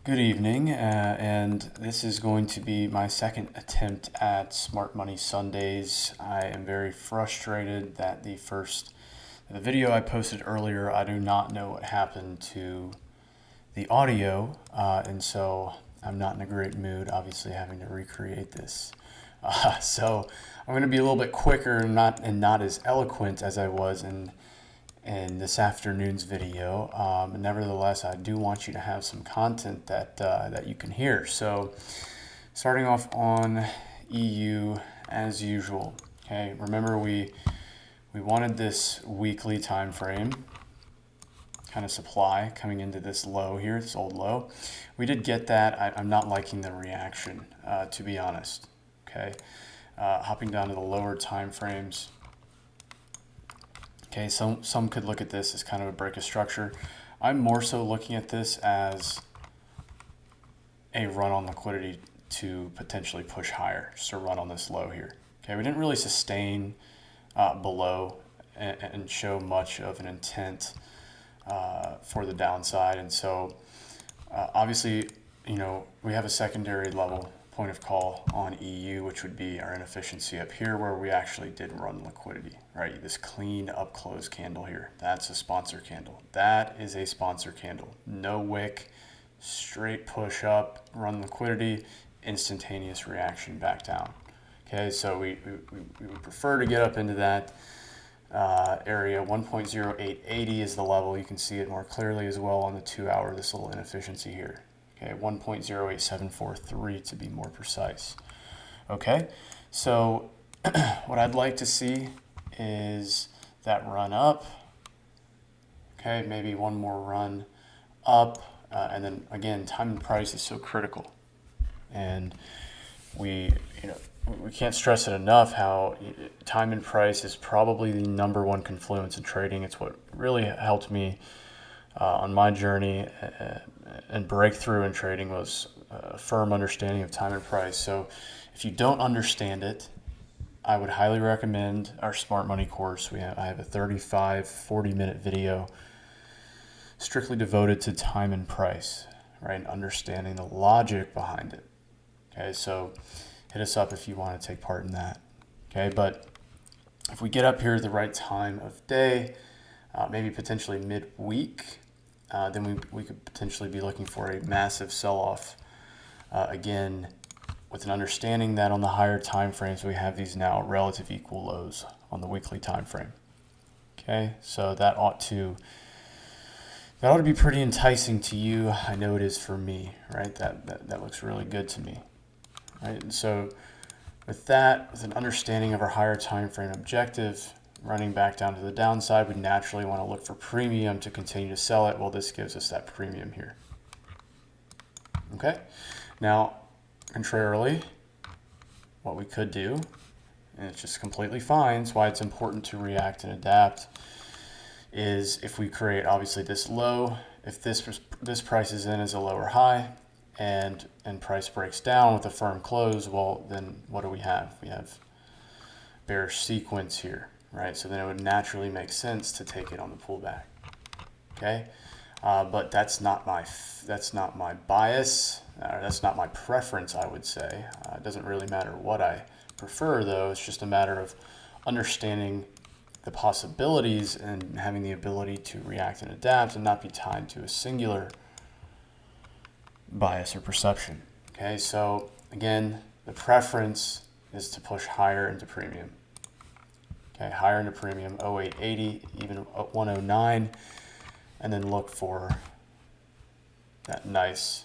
Good evening, and this is going to be my second attempt at Smart Money Sundays. I am very frustrated that the video I posted earlier, I do not know what happened to the audio, and so I'm not in a great mood, obviously, having to recreate this. So I'm going to be a little bit quicker and not as eloquent as I was in this afternoon's video. Nevertheless, I do want you to have some content that you can hear. So starting off on EU as usual. Okay, remember we wanted this weekly time frame kind of supply coming into this low here, this old low. We did get that. I'm not liking the reaction, to be honest. Okay, hopping down to the lower time frames. Okay, some could look at this as kind of a break of structure. I'm more so looking at this as a run on liquidity to potentially push higher, just a run on this low here. Okay, we didn't really sustain below and show much of an intent for the downside, and so obviously, we have a secondary level point of call on EU, which would be our inefficiency up here where we actually did run liquidity, right? This clean up close candle here, that's a sponsor candle. That is a sponsor candle. No wick, straight push up, run liquidity, instantaneous reaction back down. Okay, so we would prefer to get up into that area. 1.0880 is the level. You can see it more clearly as well on the 2 hour, this little inefficiency here. Okay, 1.08743 to be more precise. Okay, so what I'd like to see is that run up. Okay, maybe one more run up, and then again, time and price is so critical, and we can't stress it enough how time and price is probably the number one confluence in trading. It's what really helped me on my journey and breakthrough in trading was a firm understanding of time and price. So if you don't understand it, I would highly recommend our Smart Money course. I have a 40-minute video strictly devoted to time and price, right? And understanding the logic behind it. Okay, so hit us up if you want to take part in that. Okay, but if we get up here at the right time of day, maybe potentially midweek, then we could potentially be looking for a massive sell-off. Again, with an understanding that on the higher time frames, we have these now relative equal lows on the weekly time frame. Okay, so that ought to be pretty enticing to you. I know it is for me, right? That looks really good to me, right? And so with that, with an understanding of our higher time frame objective, running back down to the downside, we naturally want to look for premium to continue to sell it. Well, this gives us that premium here. Okay, now contrarily, what we could do, and it's just completely fine, it's why it's important to react and adapt, is if we create obviously this low, if this price is in as a lower high and price breaks down with a firm close, well, then what do we have? We have bearish sequence here, right? So then it would naturally make sense to take it on the pullback. Okay, but that's not my bias, or that's not my preference, I would say. It doesn't really matter what I prefer, though. It's just a matter of understanding the possibilities and having the ability to react and adapt and not be tied to a singular bias or perception. Okay, so again, the preference is to push higher into premium. Okay, higher into premium, 0880, even 109, and then look for that nice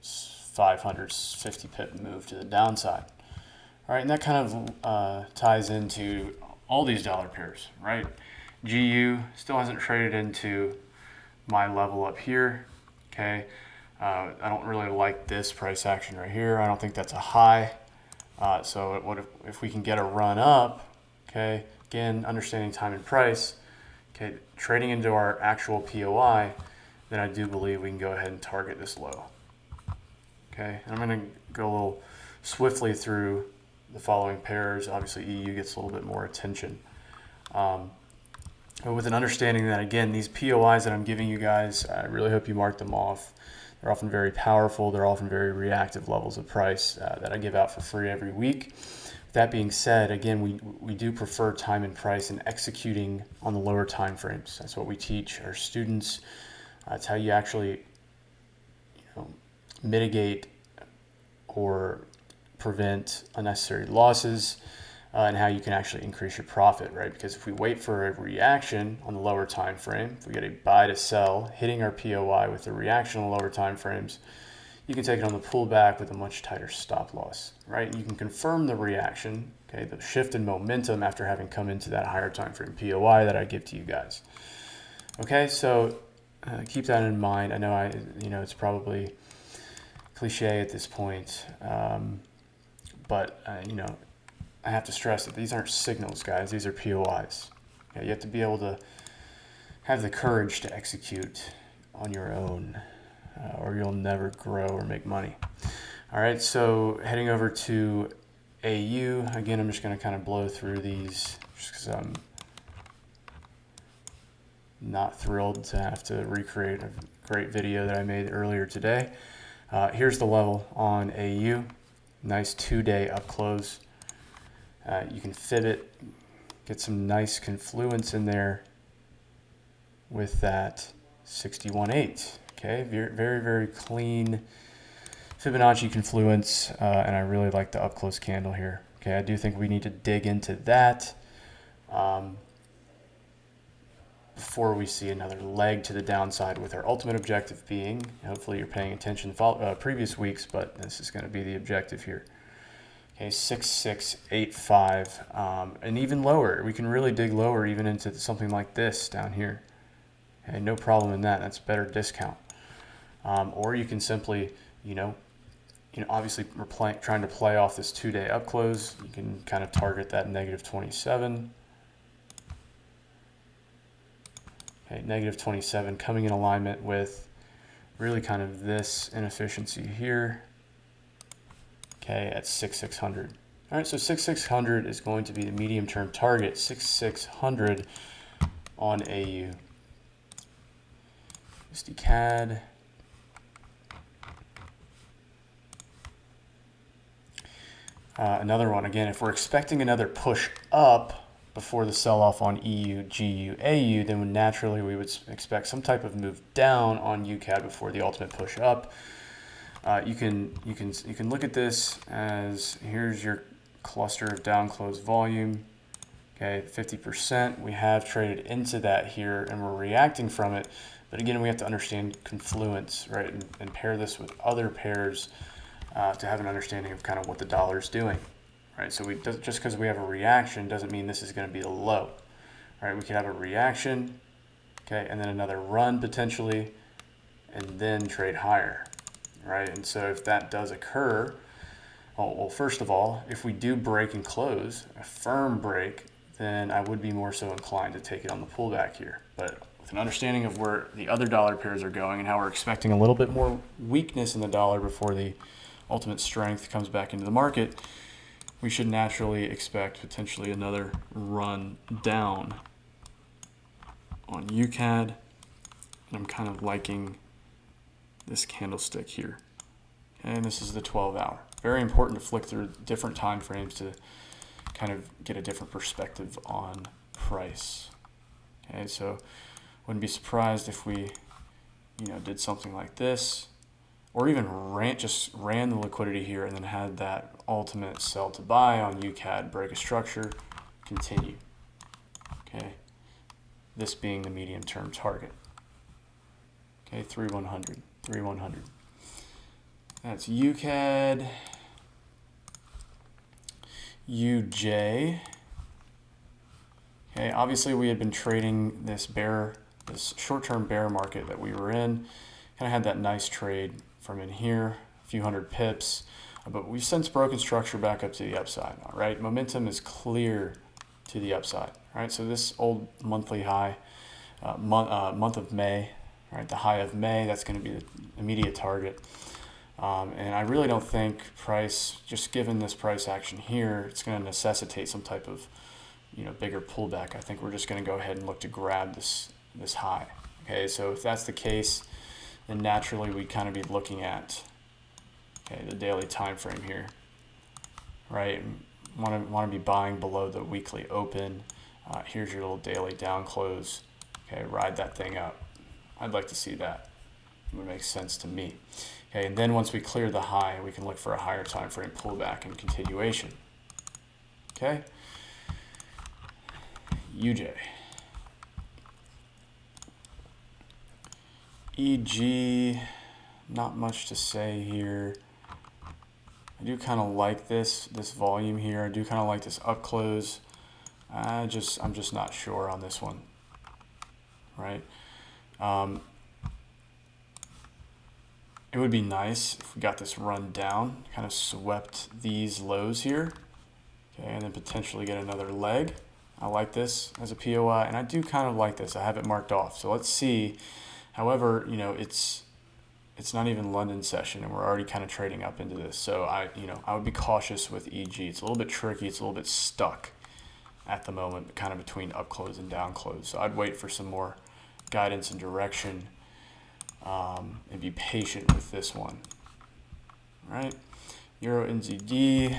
550 pip move to the downside. All right, and that kind of ties into all these dollar pairs, right? GU still hasn't traded into my level up here. Okay, I don't really like this price action right here. I don't think that's a high. So what if we can get a run up? Okay, again, understanding time and price. Okay, trading into our actual POI, then I do believe we can go ahead and target this low. Okay, and I'm going to go a little swiftly through the following pairs. Obviously, EU gets a little bit more attention. with an understanding that, again, these POIs that I'm giving you guys, I really hope you mark them off. They're often very powerful. They're often very reactive levels of price that I give out for free every week. That being said, again, we do prefer time and price and executing on the lower time frames. That's what we teach our students. It's how you actually mitigate or prevent unnecessary losses, and how you can actually increase your profit, right? Because if we wait for a reaction on the lower time frame, if we get a buy to sell, hitting our POI with a reaction on the lower time frames, you can take it on the pullback with a much tighter stop loss, right? You can confirm the reaction, okay, the shift in momentum after having come into that higher time frame POI that I give to you guys. Okay, so keep that in mind. I know it's probably cliche at this point, but I have to stress that these aren't signals, guys. These are POIs. Okay, you have to be able to have the courage to execute on your own, or you'll never grow or make money. All right, so heading over to AU. Again, I'm just going to kind of blow through these just because I'm not thrilled to have to recreate a great video that I made earlier today. Here's the level on AU. Nice 2-day up close. You can fib it, get some nice confluence in there with that 61.8. Okay, very, very, very clean Fibonacci confluence, and I really like the up close candle here. Okay, I do think we need to dig into that before we see another leg to the downside, with our ultimate objective being, hopefully you're paying attention previous weeks, but this is going to be the objective here. Okay, 6685, and even lower. We can really dig lower, even into something like this down here. Okay, no problem in that. That's better discount. Or you can simply, obviously we're trying to play off this 2-day up close. You can kind of target that -27. Okay, -27 coming in alignment with really kind of this inefficiency here. Okay, at 6600. All right, so 6600 is going to be the medium-term target. 6600 on AU. USD CAD. Another one, again, if we're expecting another push up before the sell-off on EU, GU, AU, then naturally we would expect some type of move down on UCAD before the ultimate push up. You can look at this as, here's your cluster of down close volume. Okay, 50%. We have traded into that here, and we're reacting from it. But again, we have to understand confluence, right, and pair this with other pairs to have an understanding of kind of what the dollar is doing, right? So just because we have a reaction doesn't mean this is going to be the low, right? We could have a reaction, okay, and then another run potentially, and then trade higher, right? And so if that does occur, well, first of all, if we do break and close, a firm break, then I would be more so inclined to take it on the pullback here. But with an understanding of where the other dollar pairs are going and how we're expecting a little bit more weakness in the dollar before the ultimate strength comes back into the market, we should naturally expect potentially another run down on UCAD. And I'm kind of liking this candlestick here. Okay, and this is the 12-hour. Very important to flick through different time frames to kind of get a different perspective on price. Okay, so wouldn't be surprised if we, did something like this, or even ran the liquidity here and then had that ultimate sell to buy on UCAD, break a structure, continue. Okay, this being the medium-term target. Okay, 3100, 3100. That's UCAD, UJ. Okay, obviously we had been trading this short-term bear market that we were in. Kind of had that nice trade from in here, a few hundred pips, but we've since broken structure back up to the upside. All right, momentum is clear to the upside. All right, so this old monthly high, month of May, right, the high of May, that's going to be the immediate target. And I really don't think price, just given this price action here, it's going to necessitate some type of bigger pullback. I think we're just going to go ahead and look to grab this high. Okay, so if that's the case, then naturally we'd kind of be looking at the daily time frame here, right? Want to be buying below the weekly open. Here's your little daily down close. Okay, ride that thing up. I'd like to see that. It would make sense to me. Okay, and then once we clear the high, we can look for a higher time frame pullback and continuation. Okay. UJ. EG, not much to say here. I do kind of like this volume here. I do kind of like this up close. I'm just not sure on this one, right? It would be nice if we got this run down, kind of swept these lows here, okay, and then potentially get another leg. I like this as a POI, and I do kind of like this. I have it marked off. So let's see. However, it's not even London session, and we're already kind of trading up into this. So I would be cautious with EG. It's a little bit tricky. It's a little bit stuck at the moment, kind of between up close and down close. So I'd wait for some more guidance and direction, and be patient with this one. All right, Euro NZD.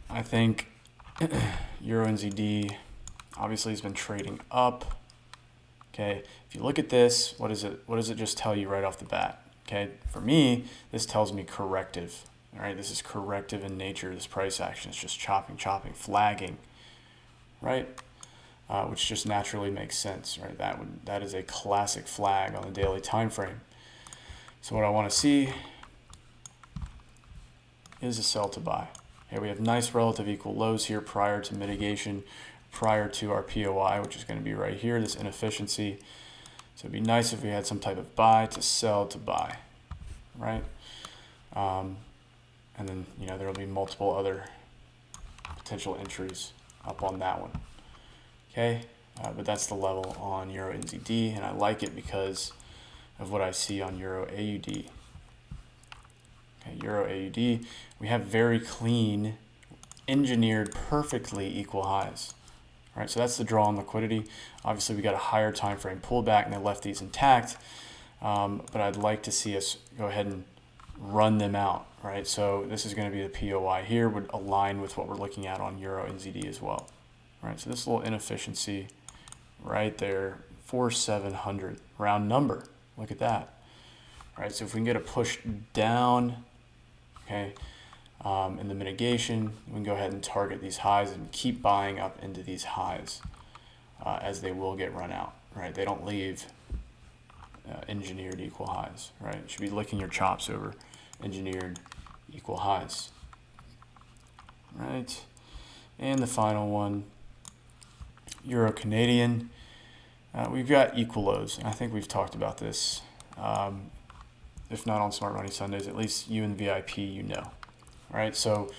I think Euro NZD obviously has been trading up. Okay, if you look at this, what does it just tell you right off the bat? Okay, for me, this tells me corrective. All right, this is corrective in nature. This price action is just chopping, flagging, right? Which just naturally makes sense, right? That is a classic flag on the daily time frame. So what I want to see is a sell to buy. Okay, we have nice relative equal lows here prior to mitigation, prior to our POI, which is going to be right here, this inefficiency. So it'd be nice if we had some type of buy to sell to buy, right? And then, there will be multiple other potential entries up on that one. Okay, but that's the level on Euro NZD, and I like it because of what I see on Euro AUD. Okay, Euro AUD, we have very clean, engineered, perfectly equal highs. All right, so that's the draw on liquidity. Obviously, we got a higher time frame pullback, and they left these intact. But I'd like to see us go ahead and run them out. Right, so this is going to be the POI here, would align with what we're looking at on Euro NZD as well. All right, so this little inefficiency right there, 4,700 round number. Look at that. All right, so if we can get a push down, okay, in the mitigation, we can go ahead and target these highs and keep buying up into these highs, as they will get run out. Right, they don't leave engineered equal highs. Right, you should be licking your chops over engineered equal highs. Right, and the final one, Euro Canadian. We've got equal lows, and I think we've talked about this. If not on Smart Money Sundays, at least you and VIP, All right, so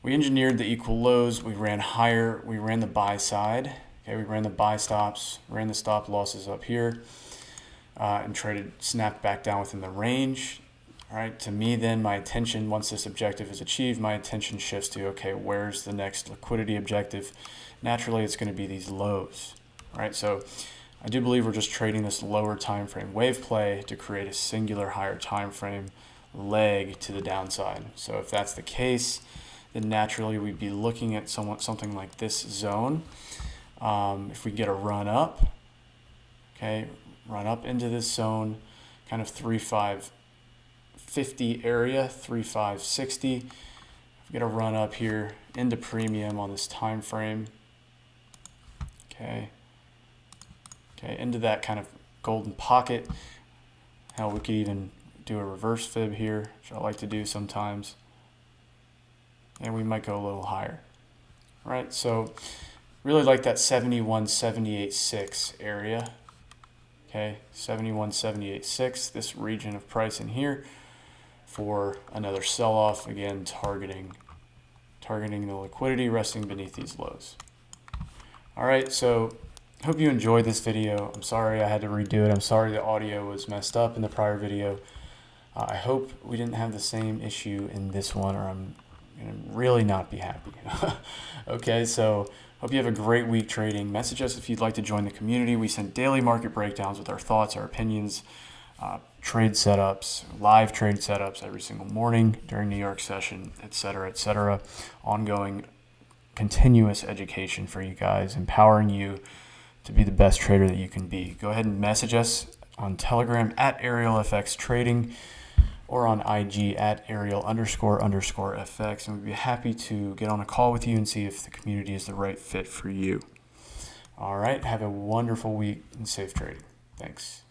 we engineered the equal lows. We ran higher. We ran the buy side. Okay, we ran the buy stops, ran the stop losses up here, and traded, snapped back down within the range. All right, to me then, my attention, once this objective is achieved, my attention shifts to, okay, where's the next liquidity objective? Naturally, it's going to be these lows. All right, so I do believe we're just trading this lower time frame wave play to create a singular higher time frame leg to the downside. So if that's the case, then naturally we'd be looking at something like this zone. If we get a run up, okay, run up into this zone, kind of 3,550 area, 3,560. If we get a run up here into premium on this time frame, okay, into that kind of golden pocket. Hell, we could even do a reverse fib here, which I like to do sometimes. And we might go a little higher. All right, so really like that 71.78.6 area. Okay, 71.78.6, this region of price in here for another sell-off, again targeting the liquidity resting beneath these lows. All right, so hope you enjoyed this video. I'm sorry I had to redo it. I'm sorry the audio was messed up in the prior video. I hope we didn't have the same issue in this one, or I'm You're going to really not be happy. Okay, so hope you have a great week trading. Message us if you'd like to join the community. We send daily market breakdowns with our thoughts, our opinions, trade setups, live trade setups every single morning during New York session, etc., etc. Ongoing, continuous education for you guys, empowering you to be the best trader that you can be. Go ahead and message us on Telegram at ArielFX Trading or on IG at Ariel__FX, and we'd be happy to get on a call with you and see if the community is the right fit for you. All right, have a wonderful week and safe trading. Thanks.